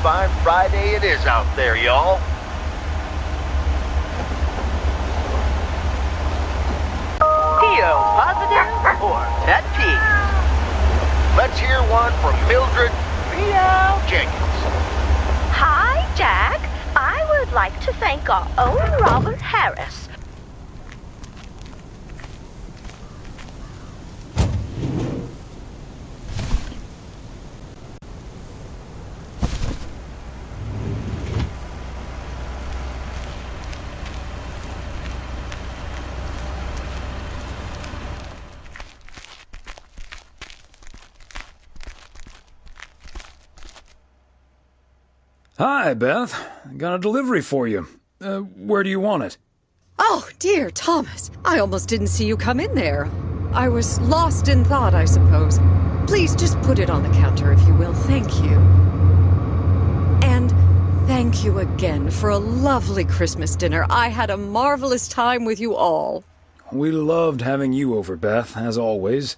fine Friday it is out there, y'all. Theo, positive or pet peeve? Let's hear one from Mildred Meow Jenkins. Hi, Jack. I would like to thank our own Robert Harris. Hi, Beth. Got a delivery for you. Where do you want it? Oh, dear Thomas. I almost didn't see you come in there. I was lost in thought, I suppose. Please just put it on the counter, if you will. Thank you. And thank you again for a lovely Christmas dinner. I had a marvelous time with you all. We loved having you over, Beth, as always.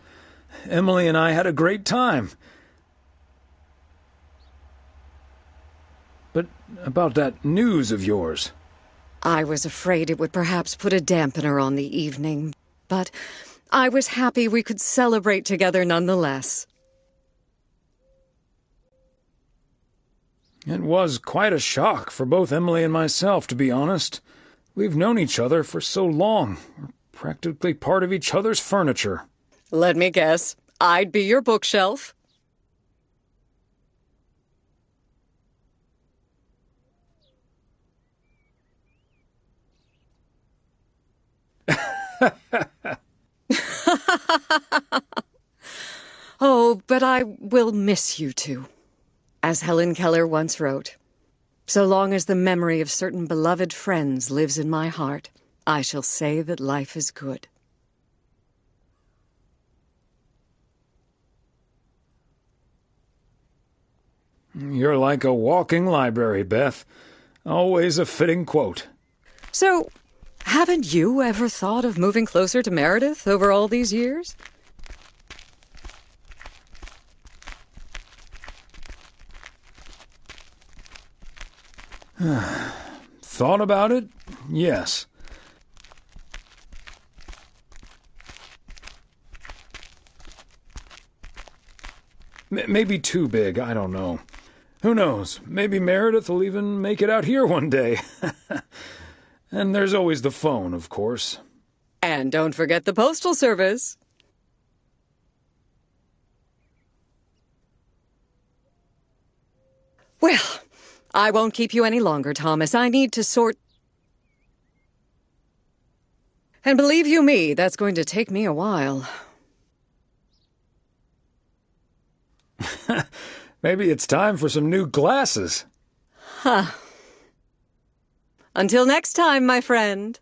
Emily and I had a great time. But about that news of yours. I was afraid it would perhaps put a dampener on the evening, but I was happy we could celebrate together nonetheless. It was quite a shock for both Emily and myself, to be honest. We've known each other for so long. We're practically part of each other's furniture. Let me guess. I'd be your bookshelf. Oh, but I will miss you two. As Helen Keller once wrote, so long as the memory of certain beloved friends lives in my heart, I shall say that life is good. You're like a walking library, Beth. Always a fitting quote. So, haven't you ever thought of moving closer to Meredith over all these years? Thought about it? Yes. Maybe too big, I don't know. Who knows? Maybe Meredith will even make it out here one day. And there's always the phone, of course. And don't forget the postal service. Well, I won't keep you any longer, Thomas. I need to sort... And believe you me, that's going to take me a while. Maybe it's time for some new glasses. Huh. Until next time, my friend.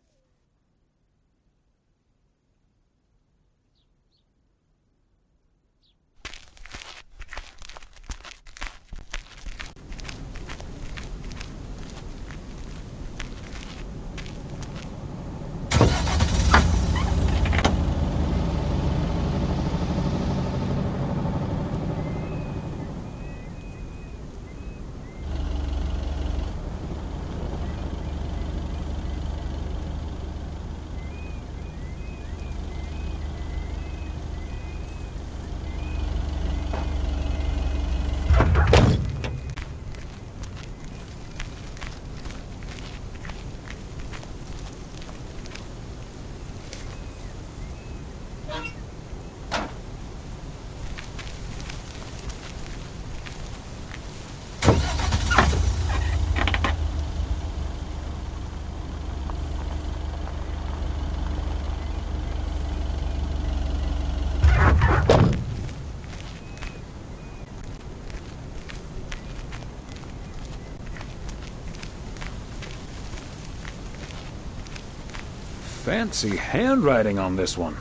Fancy handwriting on this one.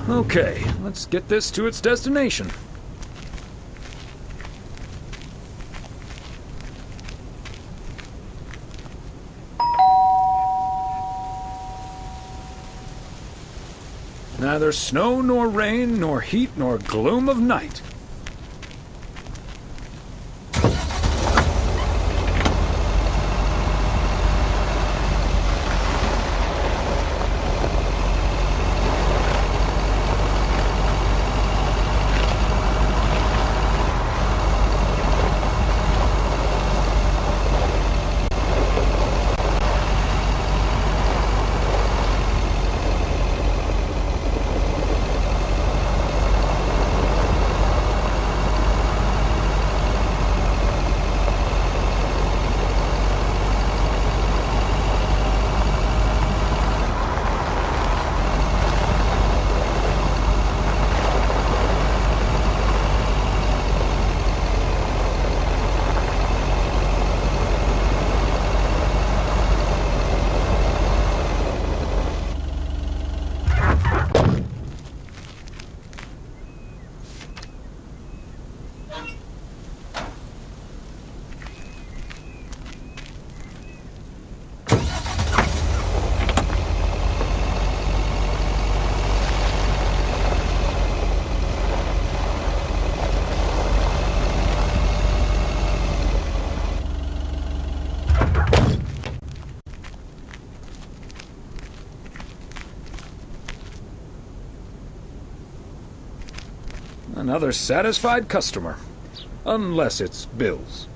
Okay, let's get this to its destination. Neither snow nor rain, nor heat nor gloom of night. Another satisfied customer. Unless it's Bill's.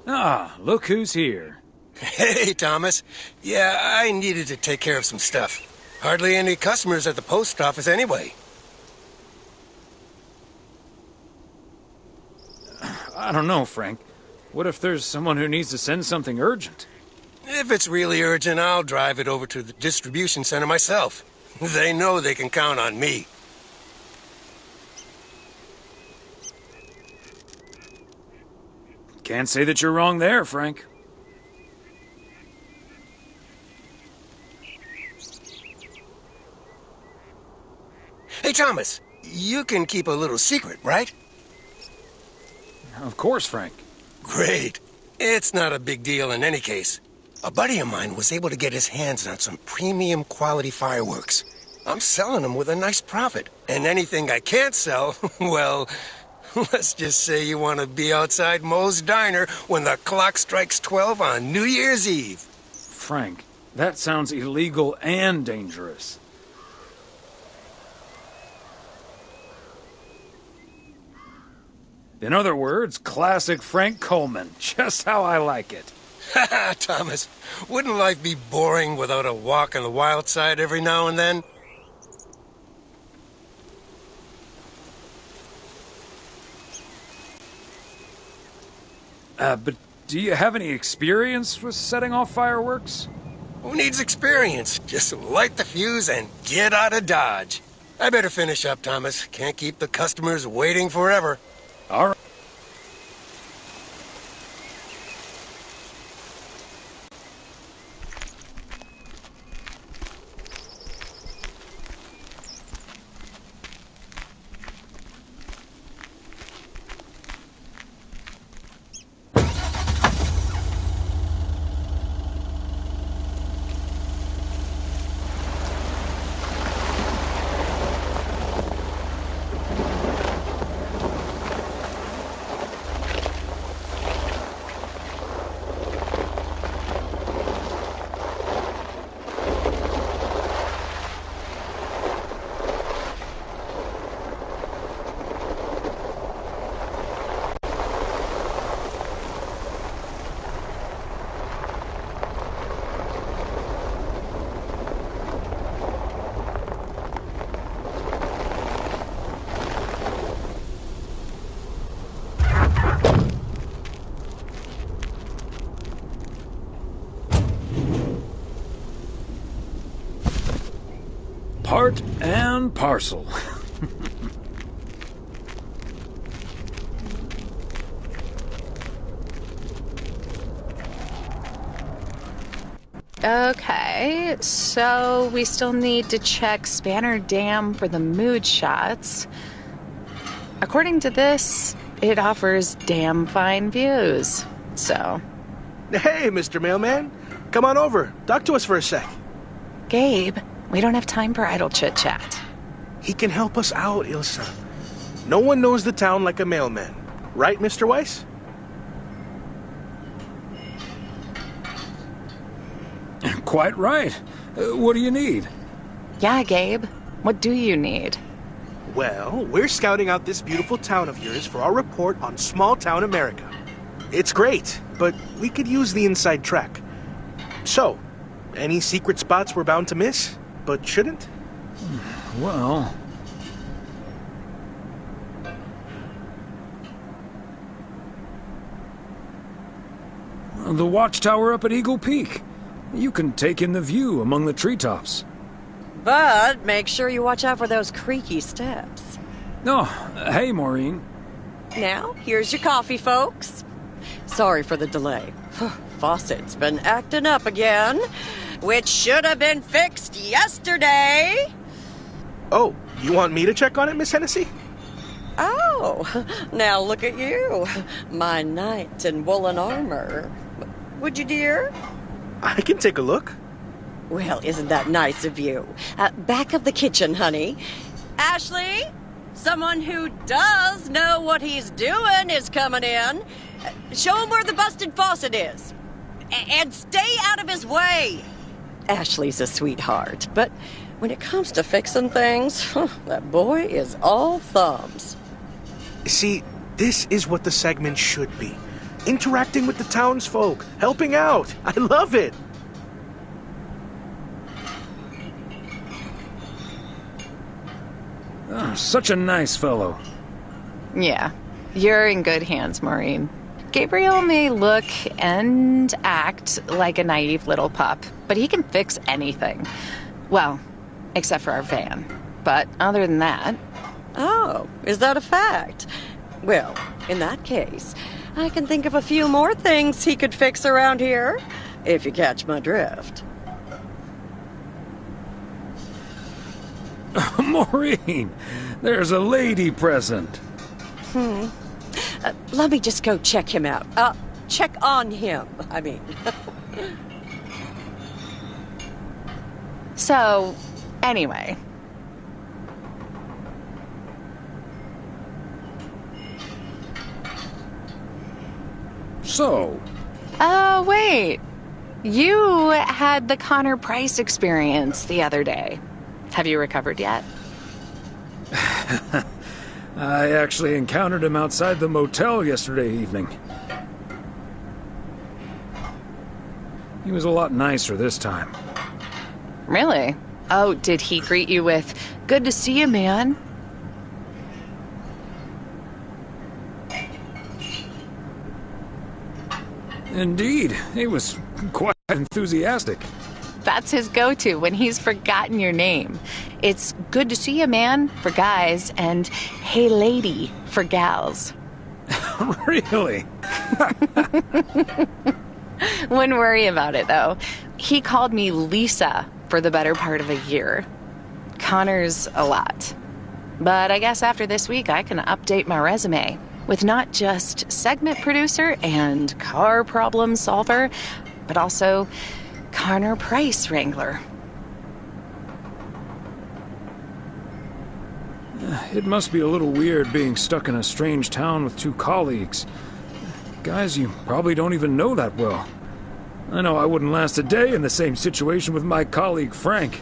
Ah, look who's here. Hey, Thomas. Yeah, I needed to take care of some stuff. Hardly any customers at the post office anyway. I don't know, Frank. What if there's someone who needs to send something urgent? If it's really urgent, I'll drive it over to the distribution center myself. They know they can count on me. Can't say that you're wrong there, Frank. Hey, Thomas, you can keep a little secret, right? Of course, Frank. Great. It's not a big deal in any case. A buddy of mine was able to get his hands on some premium quality fireworks. I'm selling them with a nice profit. And anything I can't sell, well, let's just say you want to be outside Moe's Diner when the clock strikes 12 on New Year's Eve. Frank, that sounds illegal and dangerous. In other words, classic Frank Coleman. Just how I like it. Haha, Thomas. Wouldn't life be boring without a walk on the wild side every now and then? But do you have any experience with setting off fireworks? Who needs experience? Just light the fuse and get out of Dodge. I better finish up, Thomas. Can't keep the customers waiting forever. All right. part and parcel. Okay, so we still need to check Spanner Dam for the mood shots. According to this, it offers damn fine views, so... Hey, Mr. Mailman. Come on over. Talk to us for a sec. Gabe, we don't have time for idle chit-chat. He can help us out, Ilsa. No one knows the town like a mailman. Right, Mr. Weiss? Quite right. What do you need? Yeah, Gabe, what do you need? Well, we're scouting out this beautiful town of yours for our report on small-town America. It's great, but we could use the inside track. So, any secret spots we're bound to miss, but shouldn't? Well... the watchtower up at Eagle Peak. You can take in the view among the treetops. But make sure you watch out for those creaky steps. Oh, hey, Maureen. Now, here's your coffee, folks. Sorry for the delay. Faucet's been acting up again, which should have been fixed yesterday. Oh, you want me to check on it, Miss Hennessy? Oh, now look at you. My knight in woolen armor. Would you, dear? I can take a look. Well, isn't that nice of you? Back of the kitchen, honey. Ashley, someone who does know what he's doing is coming in. Show him where the busted faucet is. And stay out of his way. Ashley's a sweetheart, but when it comes to fixing things, that boy is all thumbs. See, this is what the segment should be. Interacting with the townsfolk, helping out. I love it. Oh, such a nice fellow. Yeah, you're in good hands, Maureen. Gabriel may look and act like a naive little pup, but he can fix anything. Well, except for our van. But other than that... Oh, is that a fact? Well, in that case, I can think of a few more things he could fix around here, if you catch my drift. Maureen, there's a lady present. Let me just go check him out. Check on him, I mean. So, anyway... So... wait. You had the Connor Price experience the other day. Have you recovered yet? I actually encountered him outside the motel yesterday evening. He was a lot nicer this time. Really? Oh, did he greet you with, "Good to see you, man"? Indeed, he was quite enthusiastic. That's his go-to when he's forgotten your name. It's "Good to see you, man" for guys and "Hey, lady" for gals. Really? Wouldn't worry about it, though. He called me Lisa for the better part of a year. Connor's a lot. But I guess after this week, I can update my resume with not just segment producer and car problem solver, but also Connor Price wrangler. It must be a little weird being stuck in a strange town with two colleagues. Guys you probably don't even know that well. I know I wouldn't last a day in the same situation with my colleague Frank,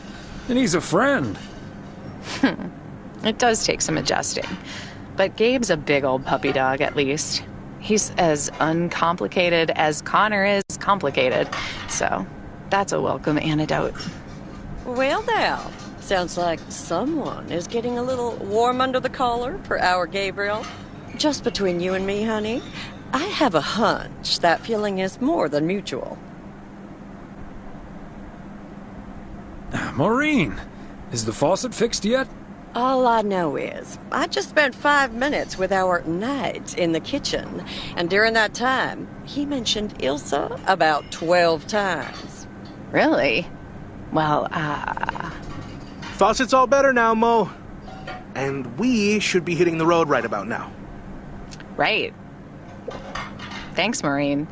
and he's a friend. It does take some adjusting. But Gabe's a big old puppy dog, at least. He's as uncomplicated as Connor is complicated. So, that's a welcome antidote. Well, now, sounds like someone is getting a little warm under the collar for our Gabriel. Just between you and me, honey, I have a hunch that feeling is more than mutual. Maureen, Is the faucet fixed yet? All I know is, I just spent 5 minutes with our knight in the kitchen, and during that time, he mentioned Ilsa about 12 times. Really? Well, Faucet's all better now, Mo. And we should be hitting the road right about now. right. Thanks, Maureen.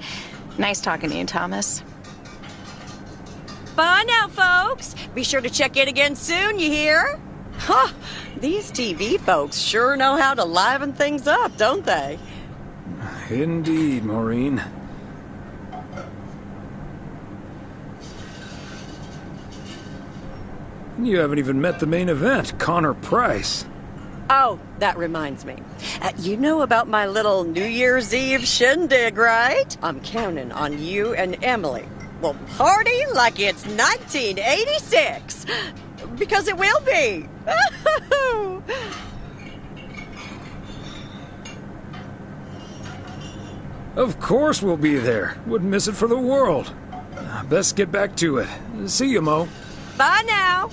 Nice talking to you, Thomas. Bye now, folks. Be sure to check in again soon, you hear? Huh, these TV folks sure know how to liven things up, don't they? Indeed, Maureen. You haven't even met the main event, Connor Price. Oh, that reminds me. You know about my little New Year's Eve shindig, right? I'm counting on you and Emily. We'll party like it's 1986. Because it will be. Of course we'll be there. Wouldn't miss it for the world. Best get back to it. See you, Mo. Bye now.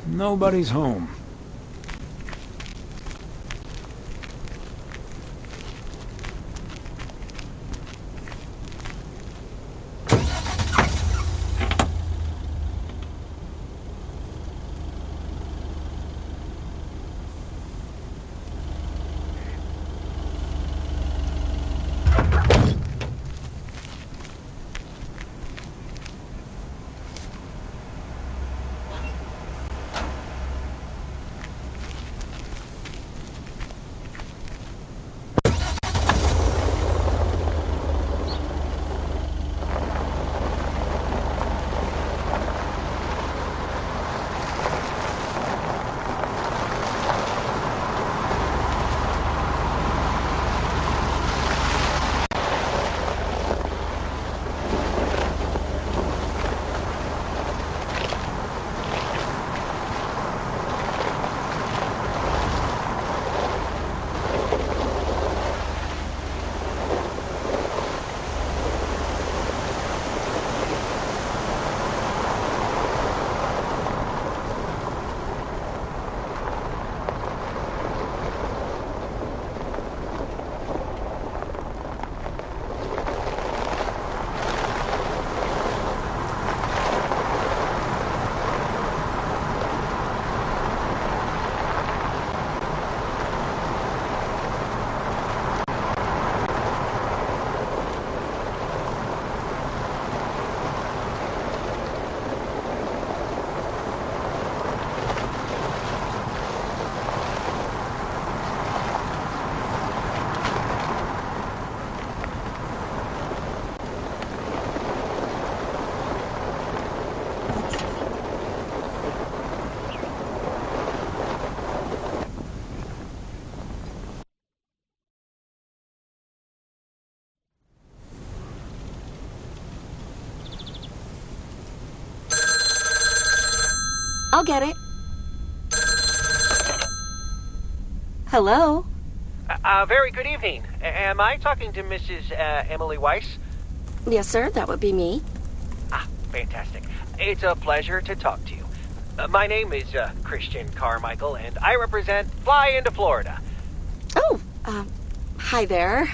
Nobody's home. I'll get it. Hello? Very good evening. Am I talking to Mrs. Emily Weiss? Yes, sir, that would be me. Ah, fantastic. It's a pleasure to talk to you. My name is Christian Carmichael, and I represent Fly into Florida. Oh, hi there.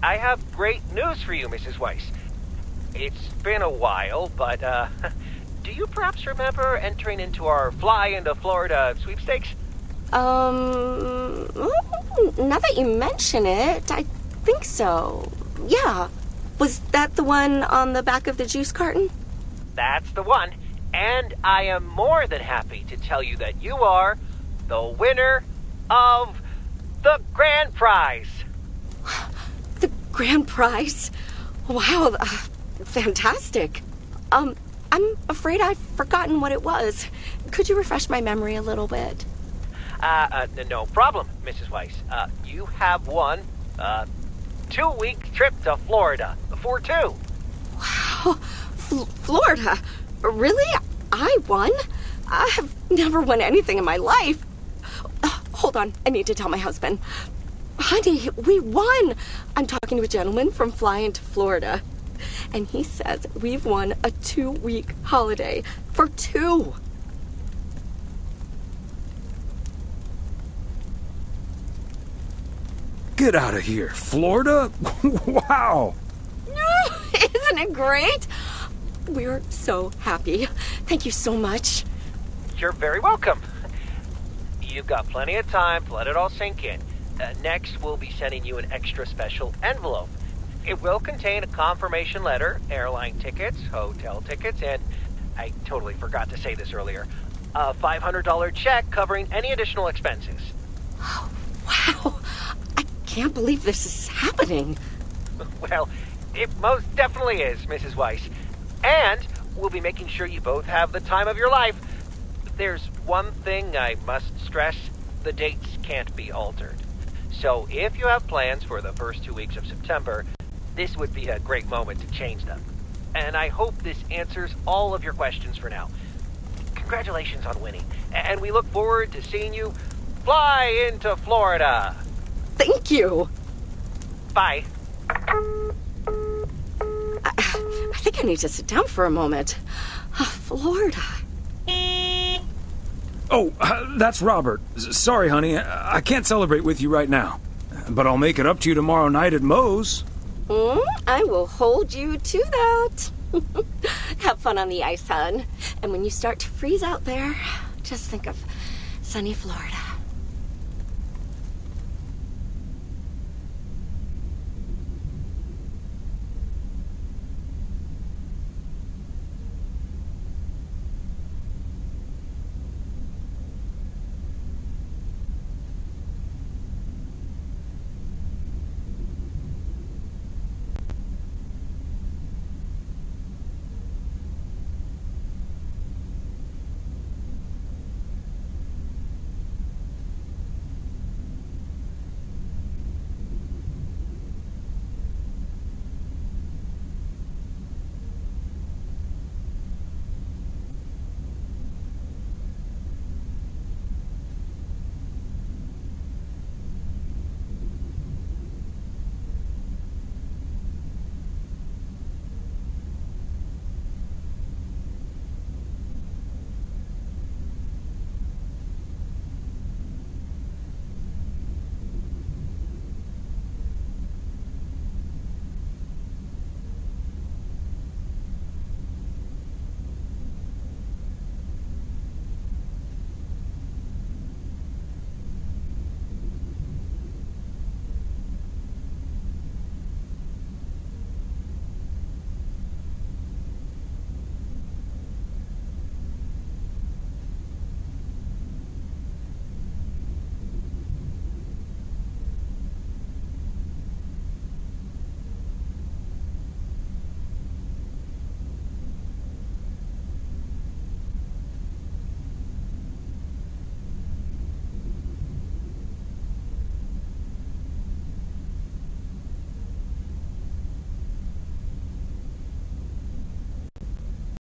I have great news for you, Mrs. Weiss. It's been a while, but, do you perhaps remember entering into our Fly into Florida sweepstakes? Now that you mention it, I think so. Yeah. Was that the one on the back of the juice carton? That's the one. And I am more than happy to tell you that you are the winner of the grand prize. The grand prize? Wow, fantastic. I'm afraid I've forgotten what it was. Could you refresh my memory a little bit? No problem, Mrs. Weiss. You have won a 2-week trip to Florida for 2. Wow, Florida? Really? I won? I have never won anything in my life. Hold on, I need to tell my husband. Honey, we won. I'm talking to a gentleman from Fly into Florida, and he says we've won a 2-week holiday for 2. Get out of here. Florida? Wow. Isn't it great? We're so happy. Thank you so much. You're very welcome. You've got plenty of time to let it all sink in. Next, we'll be sending you an extra special envelope. It will contain a confirmation letter, airline tickets, hotel tickets, and I totally forgot to say this earlier, a $500 check covering any additional expenses. Oh, wow. I can't believe this is happening. Well, it most definitely is, Mrs. Weiss. And we'll be making sure you both have the time of your life. There's one thing I must stress. The dates can't be altered. So if you have plans for the first 2 weeks of September, this would be a great moment to change them. And I hope this answers all of your questions for now. Congratulations on winning. And we look forward to seeing you fly into Florida. Thank you. Bye. I think I need to sit down for a moment. Florida. Oh, that's Robert. Sorry, honey. I can't celebrate with you right now. But I'll make it up to you tomorrow night at Moe's. I will hold you to that. Have fun on the ice, hon. And when you start to freeze out there, just think of sunny Florida.